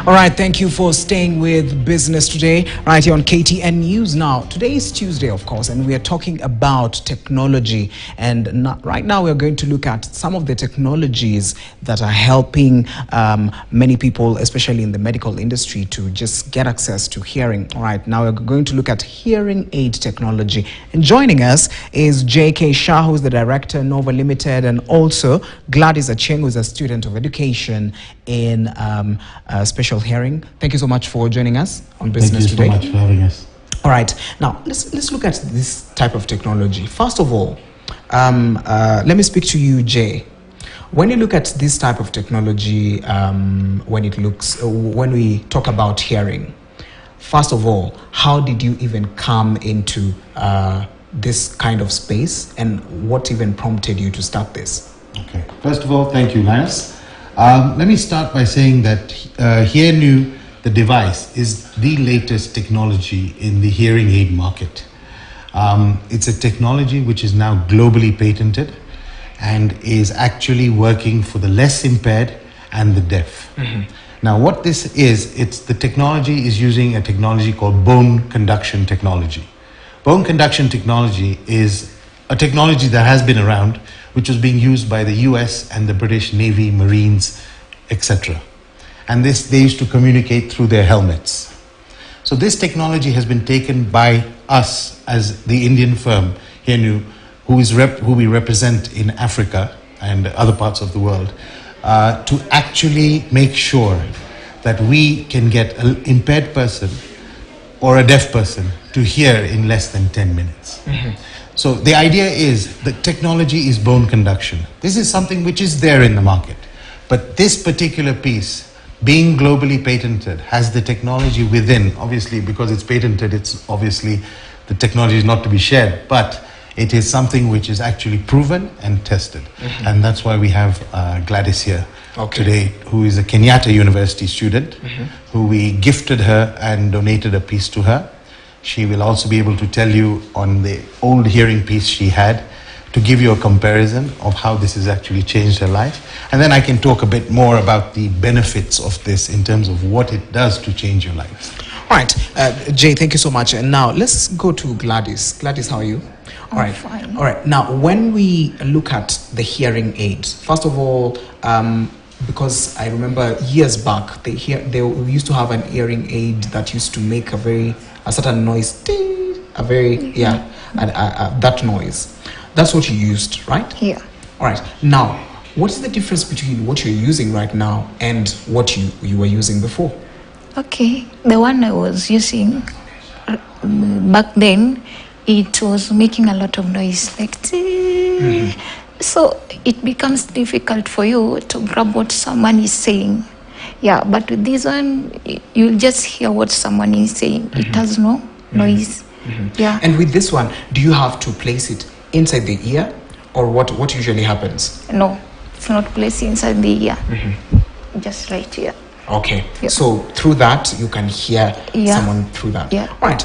All right, thank you for staying with Business Today right here on KTN News. Now, today is Tuesday, of course, and we are talking about technology. And right now, we are going to look at some of the technologies that are helping many people, especially in the medical industry, to just get access to hearing. All right, now we're going to look at hearing aid technology. And joining us is J.K. Shah, who is the director, Nova Limited, and also Gladys Acheng, who is a student of education in special hearing. Thank you so much for joining us on Business Today. Thank you so much for having us. All right, now let's look at this type of technology. First of all, let me speak to you, Jay. When you look at this type of technology, when we talk about hearing, first of all, how did you even come into this kind of space, and what even prompted you to start this? Okay. First of all, thank you, Linus. Let me start by saying that HearNew, the device, is the latest technology in the hearing aid market. It's a technology which is now globally patented and is actually working for the less impaired and the deaf. Mm-hmm. Now, what this is, the technology is using a technology called bone conduction technology. Bone conduction technology is a technology that has been around, which was being used by the US and the British Navy, Marines, etc. And they used to communicate through their helmets. So this technology has been taken by us as the Indian firm, HearNew, who we represent in Africa and other parts of the world, to actually make sure that we can get an impaired person or a deaf person to hear in less than 10 minutes. Mm-hmm. So the idea is that technology is bone conduction. This is something which is there in the market. But this particular piece, being globally patented, has the technology within. Obviously, because it's patented, it's obviously the technology is not to be shared. But it is something which is actually proven and tested. Mm-hmm. And that's why we have Gladys here today, who is a Kenyatta University student, mm-hmm. who we gifted her and donated a piece to her. She will also be able to tell you on the old hearing piece she had, to give you a comparison of how this has actually changed her life. And then I can talk a bit more about the benefits of this in terms of what it does to change your life. All right, Jay, thank you so much. And now let's go to Gladys. Gladys, how are you? All right. Fine. All right. Now, when we look at the hearing aids, first of all, because I remember years back, they used to have an hearing aid that used to make a certain noise, that noise. That's what you used, right? Yeah. All right. Now, what is the difference between what you're using right now and what you were using before? Okay. The one I was using back then, it was making a lot of noise, like mm-hmm. So it becomes difficult for you to grab what someone is saying. Yeah, but with this one, you'll just hear what someone is saying. Mm-hmm. It has no noise. Mm-hmm. Yeah. And with this one, do you have to place it inside the ear, or what usually happens? No, it's not placed inside the ear. Mm-hmm. Just right here. Okay. Yeah. So through that, you can hear someone through that. Yeah. All right.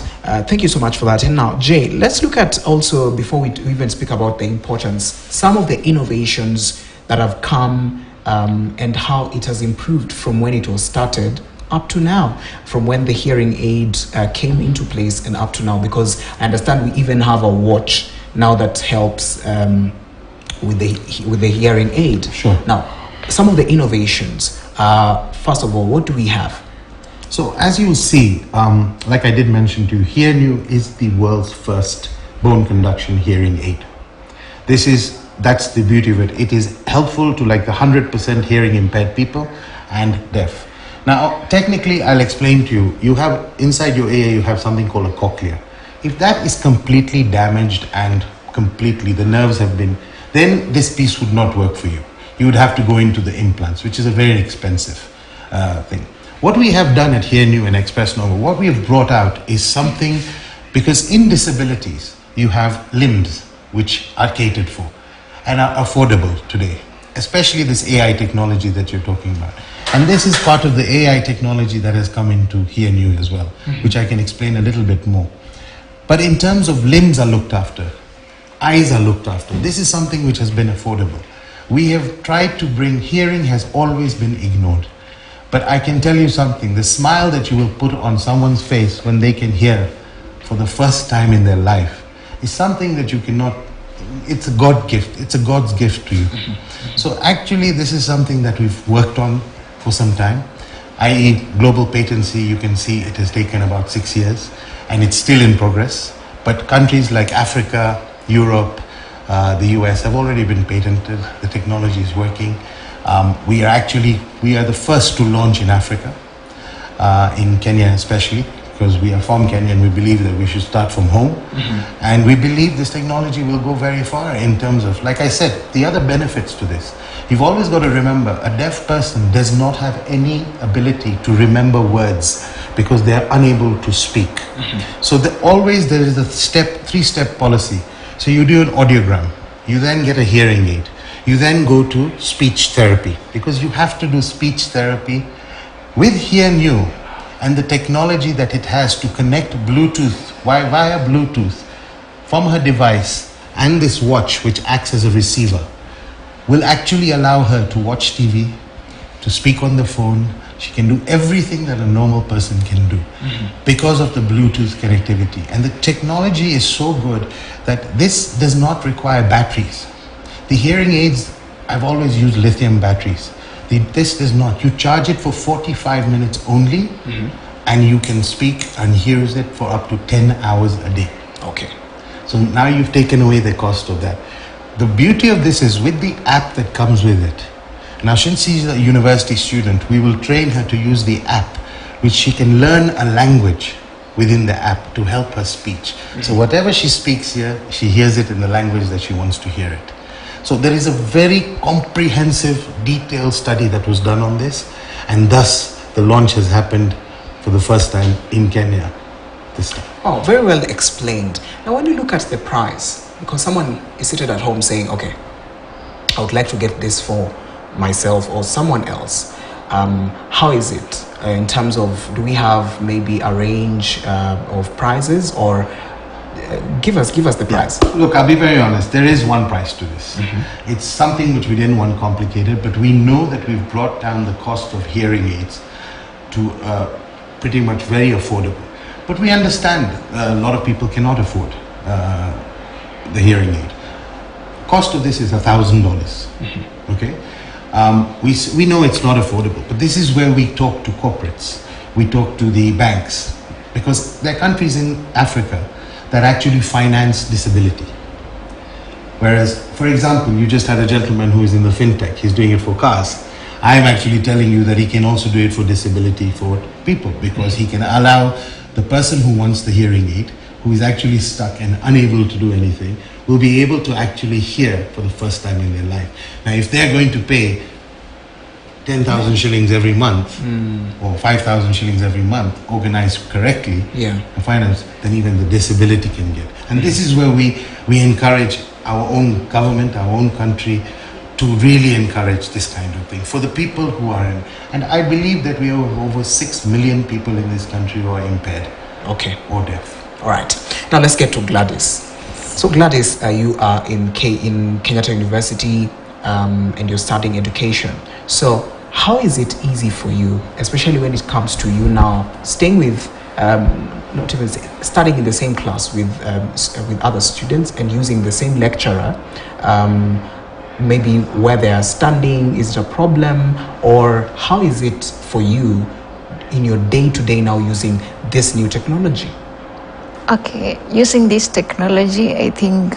Thank you so much for that. And now, Jay, let's look at also, before we even speak about the importance, some of the innovations that have come and how it has improved from when it was started up to now, from when the hearing aid came into place and up to now, because I understand we even have a watch now that helps with the hearing aid. Sure. Now, some of the innovations, first of all, what do we have? So as you see, like I did mention to you, HearNew is the world's first bone conduction hearing aid. That's the beauty of it. It is helpful to like the 100% hearing impaired people and deaf. Now, technically, I'll explain to you. You have inside your ear, you have something called a cochlea. If that is completely damaged and completely the nerves have been, then this piece would not work for you. You would have to go into the implants, which is a very expensive thing. What we have done at HearNew and Express Nova, what we have brought out is something, because in disabilities, you have limbs which are catered for and are affordable today, especially this AI technology that you're talking about. And this is part of the AI technology that has come into HearNew as well, which I can explain a little bit more. But in terms of limbs are looked after, eyes are looked after. This is something which has been affordable. We have tried to bring, hearing has always been ignored. But I can tell you something, the smile that you will put on someone's face when they can hear for the first time in their life is something that you cannot, it's a God gift, it's a God's gift to you. So actually this is something that we've worked on for some time, i.e. global patency. You can see it has taken about 6 years and it's still in progress. But countries like Africa, Europe, the US have already been patented. The technology is working. We are the first to launch in Africa, in Kenya especially, because we are from Kenya and we believe that we should start from home. And we believe this technology will go very far in terms of, like I said, the other benefits to this. You've always got to remember, a deaf person does not have any ability to remember words because they are unable to speak. So always there is a three-step policy. So you do an audiogram, you then get a hearing aid, you then go to speech therapy, because you have to do speech therapy with Hear New and the technology that it has to connect Bluetooth, via Bluetooth, from her device, and this watch, which acts as a receiver, will actually allow her to watch TV, to speak on the phone. She can do everything that a normal person can do because of the Bluetooth connectivity. And the technology is so good that this does not require batteries. The hearing aids, I've always used lithium batteries. This does not. You charge it for 45 minutes only, and you can speak and hear it for up to 10 hours a day. Okay. So now you've taken away the cost of that. The beauty of this is with the app that comes with it. Now, since she's a university student, we will train her to use the app, which she can learn a language within the app to help her speech. So whatever she speaks here, she hears it in the language that she wants to hear it. So there is a very comprehensive, detailed study that was done on this, and thus the launch has happened for the first time in Kenya this time. Oh, very well explained. Now, when you look at the price, because someone is seated at home saying, okay, I would like to get this for myself or someone else, how is it in terms of, do we have maybe a range of prices, or give us the price? Look, I'll be very honest, there is one price to this. It's something which we didn't want complicated, but we know that we've brought down the cost of hearing aids to pretty much very affordable. But we understand a lot of people cannot afford the hearing aid. Cost of this is $1,000. Okay. We know it's not affordable, but this is where we talk to corporates, we talk to the banks, because there are countries in Africa that actually finance disability. Whereas, for example, you just had a gentleman who is in the fintech, he's doing it for cars. I am actually telling you that he can also do it for disability for people, because he can allow the person who wants the hearing aid, who is actually stuck and unable to do anything, will be able to actually hear for the first time in their life. Now, if they're going to pay 10,000 shillings every month, or 5,000 shillings every month, organized correctly, the finance, then even the disability can get. And this is where we encourage our own government, our own country, to really encourage this kind of thing for the people who are in. And I believe that we have over 6 million people in this country who are impaired, or deaf. All right. Now let's get to Gladys. So Gladys, you are in Kenyatta University, and you're studying education. So how is it easy for you, especially when it comes to you now staying with, not even studying in the same class with other students and using the same lecturer, maybe where they are standing? Is it a problem, or how is it for you in your day-to-day now using this new technology? Okay, using this technology, I think,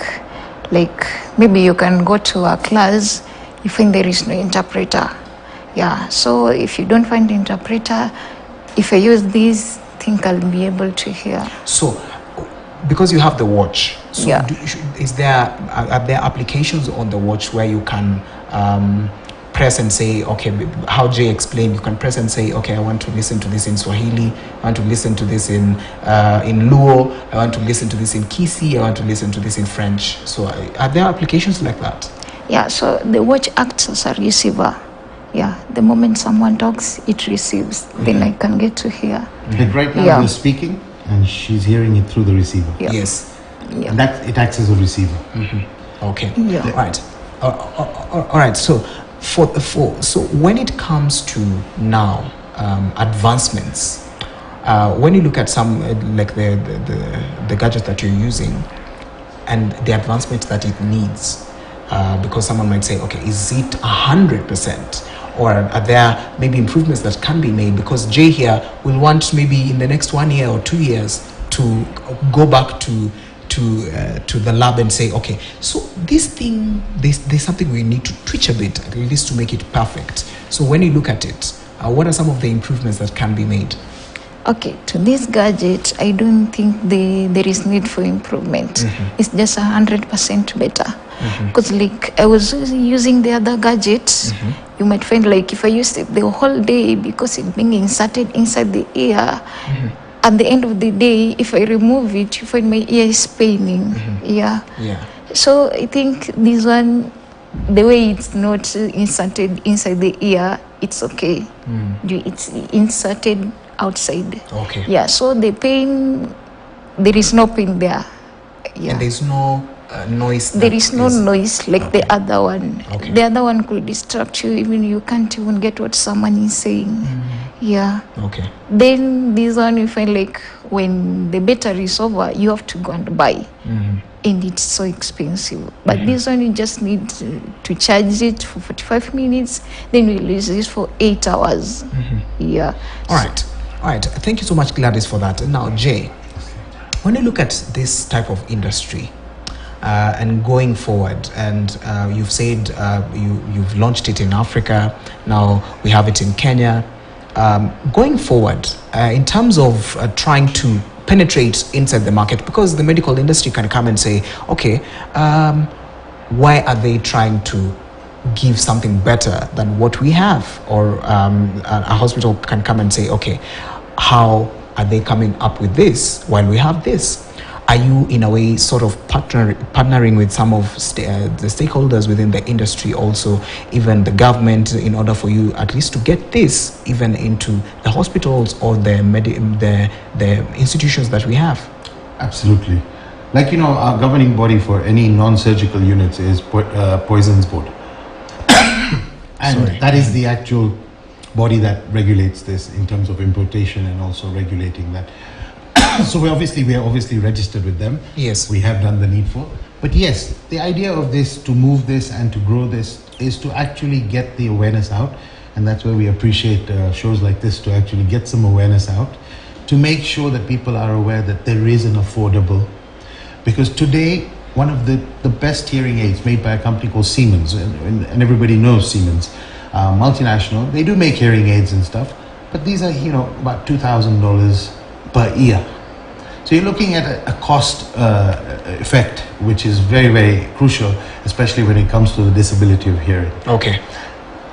like, maybe you can go to a class if there is no interpreter. Yeah, so if you don't find the interpreter, if I use this, I think I'll be able to hear. So, because you have the watch, so yeah. Are there applications on the watch where you can press and say, okay, how Jay explained, you can press and say, okay, I want to listen to this in Swahili, I want to listen to this in Luo, I want to listen to this in Kisi, I want to listen to this in French. So are there applications like that? Yeah, so the watch acts as a receiver. Yeah, the moment someone talks, it receives. Then I can get to hear. Like right now you're speaking and she's hearing it through the receiver. Yeah. Yes. Yeah. And that it acts as a receiver. Okay. Yeah. All right. All right. So so when it comes to now, advancements. When you look at some like the gadget that you're using and the advancement that it needs, because someone might say, okay, is it 100%, or are there maybe improvements that can be made? Because Jay here will want maybe in the next 1 year or 2 years to go back to the lab and say, okay, so this thing, there's something we need to tweak a bit, at least to make it perfect. So when you look at it, what are some of the improvements that can be made? Okay, to this gadget, I don't think there is need for improvement. It's just 100% better. Because like I was using the other gadgets, you might find like if I used it the whole day, because it's being inserted inside the ear, at the end of the day, if I remove it, you find my ear is paining. Yeah. So I think this one, the way it's not inserted inside the ear, it's okay. It's inserted outside. Okay. Yeah. So the pain, there is no pain there. Yeah. And there's no noise. There is no noise like the other one. Okay. The other one could distract you, even you can't even get what someone is saying. Yeah. Okay. Then this one you find like when the battery is over, you have to go and buy. And it's so expensive. But this one you just need to charge it for 45 minutes, then you use it for 8 hours. Yeah. All right. Thank you so much, Gladys, for that. Now, Jay, when you look at this type of industry and going forward, and you've said you've launched it in Africa, now we have it in Kenya. Going forward, in terms of trying to penetrate inside the market, because the medical industry can come and say, okay, why are they trying to give something better than what we have? Or a hospital can come and say, okay, how are they coming up with this while we have this? Are you in a way sort of partnering with some of the stakeholders within the industry, also even the government, in order for you at least to get this even into the hospitals or the institutions that we have? Absolutely. Like, our governing body for any non-surgical units is Poisons Board. And that is the actual body that regulates this in terms of importation and also regulating that. So we are obviously registered with them. Yes. We have done the needful. But yes, the idea of this, to move this and to grow this, is to actually get the awareness out. And that's where we appreciate shows like this, to actually get some awareness out, to make sure that people are aware that there is an affordable. Because today, one of the best hearing aids made by a company called Siemens, and everybody knows Siemens, multinational, they do make hearing aids and stuff, but these are, about $2,000 per ear. So you're looking at a cost effect, which is very, very crucial, especially when it comes to the disability of hearing. Okay.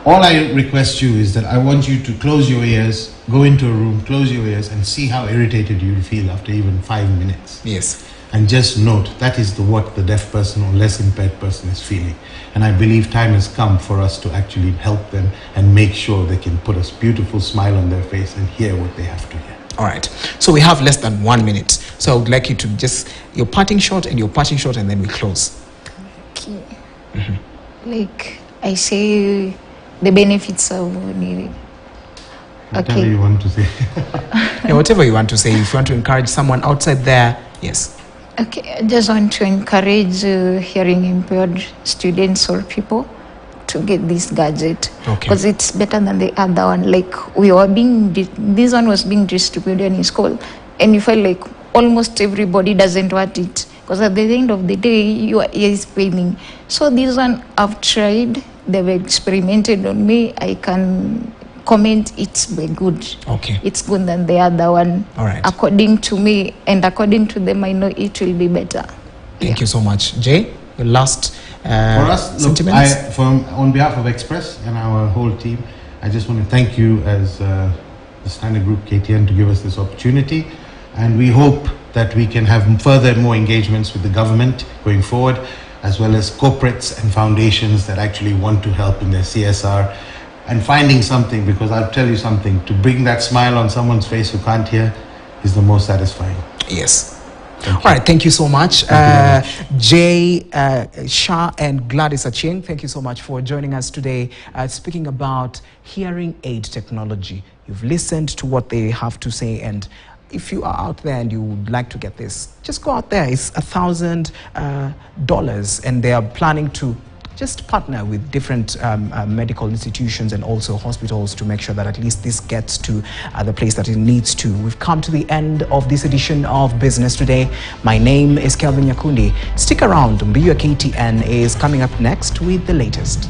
All I request you is that I want you to close your ears, go into a room, close your ears, and see how irritated you'll feel after even 5 minutes. Yes. And just note, that is what the deaf person or less impaired person is feeling. And I believe time has come for us to actually help them and make sure they can put a beautiful smile on their face and hear what they have to hear. All right. So we have less than 1 minute. So I would like you to just, your parting shot, and then we close. Okay. Like I say, the benefits of needed. Whatever you want to say. Yeah, whatever you want to say. If you want to encourage someone outside there, yes. Okay, I just want to encourage hearing impaired students or people to get this gadget, because it's better than the other one. Like this one was being distributed in school, and you felt like almost everybody doesn't want it, because at the end of the day your ear is paining. So this one I've tried, they've experimented on me, I can comment it's very good. Okay. It's good than the other one. All right. According to me and according to them, I know it will be better. Thank you so much. Jay, your last for us, look, sentiments? on behalf of Express and our whole team, I just want to thank you as the Standard Group KTN to give us this opportunity. And we hope that we can have further more engagements with the government going forward, as well as corporates and foundations that actually want to help in their CSR. And finding something, because I'll tell you something, to bring that smile on someone's face who can't hear is the most satisfying. Yes. All right, thank you so much. Jay Shah and Gladys Achieng, thank you so much for joining us today, speaking about hearing aid technology. you've listened to what they have to say, and if you are out there and you would like to get this, just go out there. It's $1,000, and they are planning to just partner with different medical institutions and also hospitals to make sure that at least this gets to the place that it needs to. We've come to the end of this edition of Business Today. My name is Kelvin Yakundi. Stick around. Mbiu KTN is coming up next with the latest.